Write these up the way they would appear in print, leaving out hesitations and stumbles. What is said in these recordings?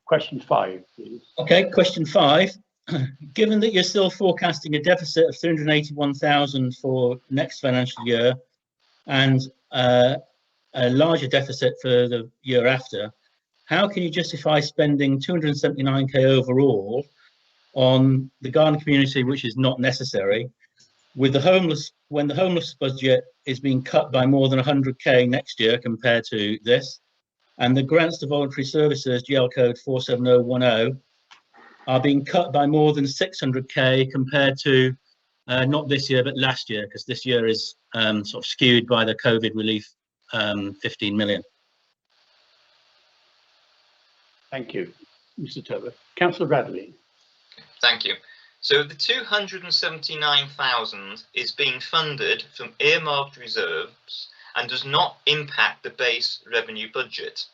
question 5, please. Okay, question 5. Given that you're still forecasting a deficit of 381,000 for next financial year and a larger deficit for the year after, how can you justify spending 279k overall on the garden community, which is not necessary, with the homeless, when the homeless budget is being cut by more than 100k next year compared to this, and the grants to voluntary services, GL code 47010, are being cut by more than 600k compared to not this year, but last year, because this year is sort of skewed by the COVID relief 15 million. Thank you, Mr. Turber. Councillor Radley. Thank you. So the 279,000 is being funded from earmarked reserves and does not impact the base revenue budget.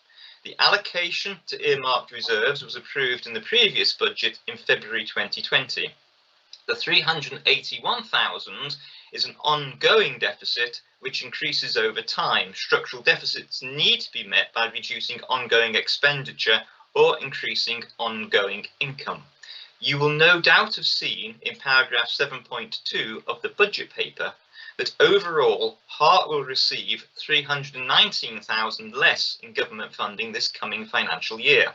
The allocation to earmarked reserves was approved in the previous budget in February 2020. The 381,000 is an ongoing deficit which increases over time. Structural deficits need to be met by reducing ongoing expenditure or increasing ongoing income. You will no doubt have seen in paragraph 7.2 of the budget paper that overall Hart will receive 319,000 less in government funding this coming financial year.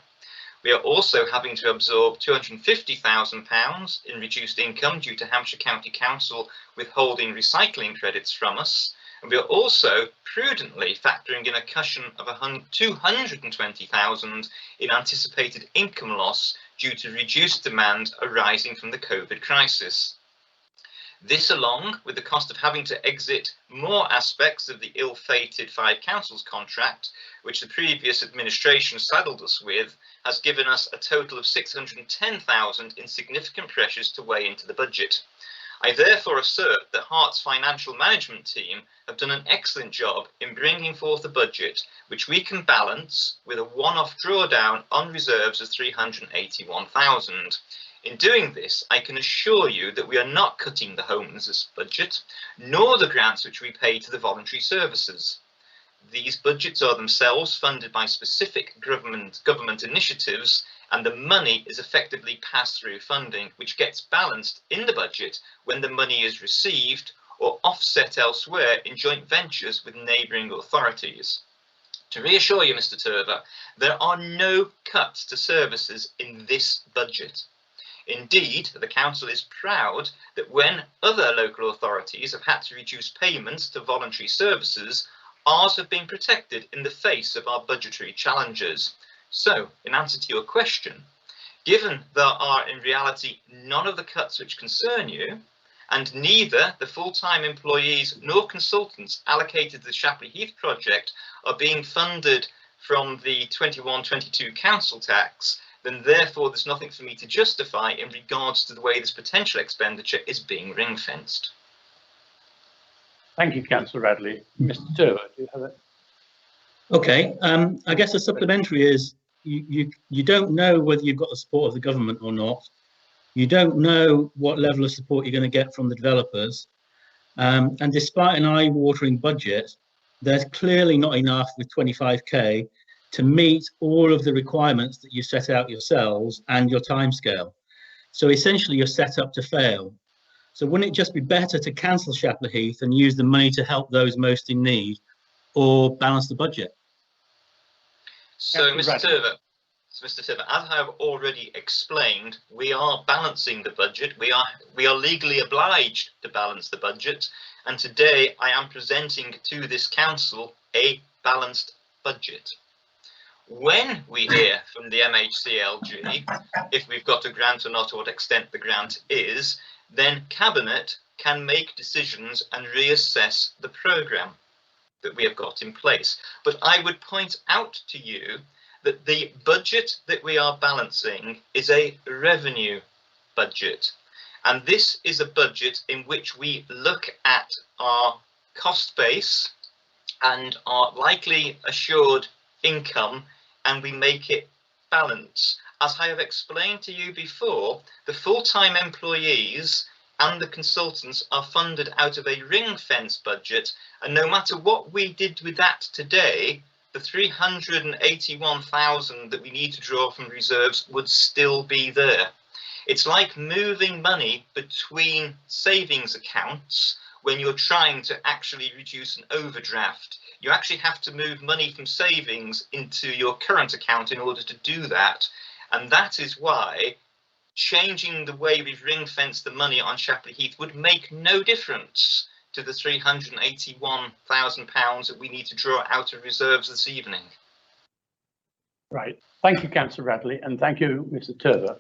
We are also having to absorb £250,000 in reduced income due to Hampshire County Council withholding recycling credits from us. And we are also prudently factoring in a cushion of 220,000 in anticipated income loss due to reduced demand arising from the COVID crisis. This, along with the cost of having to exit more aspects of the ill-fated 5 councils contract, which the previous administration saddled us with, has given us a total of 610,000 in significant pressures to weigh into the budget. I therefore assert that Hart's financial management team have done an excellent job in bringing forth a budget which we can balance with a one-off drawdown on reserves of 381,000. In doing this, I can assure you that we are not cutting the homelessness budget, nor the grants which we pay to the voluntary services. These budgets are themselves funded by specific government initiatives, and the money is effectively pass-through funding, which gets balanced in the budget when the money is received or offset elsewhere in joint ventures with neighbouring authorities. To reassure you, Mr. Turber, there are no cuts to services in this budget. Indeed, the council is proud that when other local authorities have had to reduce payments to voluntary services, ours have been protected in the face of our budgetary challenges. So, in answer to your question, given there are in reality none of the cuts which concern you, and neither the full-time employees nor consultants allocated to the Shapley Heath project are being funded from the 21-22 council tax, then therefore there's nothing for me to justify in regards to the way this potential expenditure is being ring-fenced. Thank you, Councillor Radley. Mr. Turber, do you have it? Okay, I guess a supplementary is you don't know whether you've got the support of the government or not. You don't know what level of support you're going to get from the developers. And despite an eye-watering budget, there's clearly not enough with 25k to meet all of the requirements that you set out yourselves and your timescale. So essentially you're set up to fail. So wouldn't it just be better to cancel Shapley Heath and use the money to help those most in need, or balance the budget? So, Mr. Turber, as I have already explained, we are balancing the budget. We are legally obliged to balance the budget, and today I am presenting to this council a balanced budget. When we hear from the MHCLG if we've got a grant or not, or what extent the grant is, then Cabinet can make decisions and reassess the programme that we have got in place. But I would point out to you that the budget that we are balancing is a revenue budget. And this is a budget in which we look at our cost base and our likely assured income, and we make it balance. As I have explained to you before, the full-time employees and the consultants are funded out of a ring-fence budget, and no matter what we did with that today, the 381,000 that we need to draw from reserves would still be there. It's like moving money between savings accounts when you're trying to actually reduce an overdraft. You actually have to move money from savings into your current account in order to do that. And that is why changing the way we've ring-fenced the money on Shapley Heath would make no difference to the £381,000 that we need to draw out of reserves this evening. Right. Thank you, Councillor Radley, and thank you, Mr. Turber.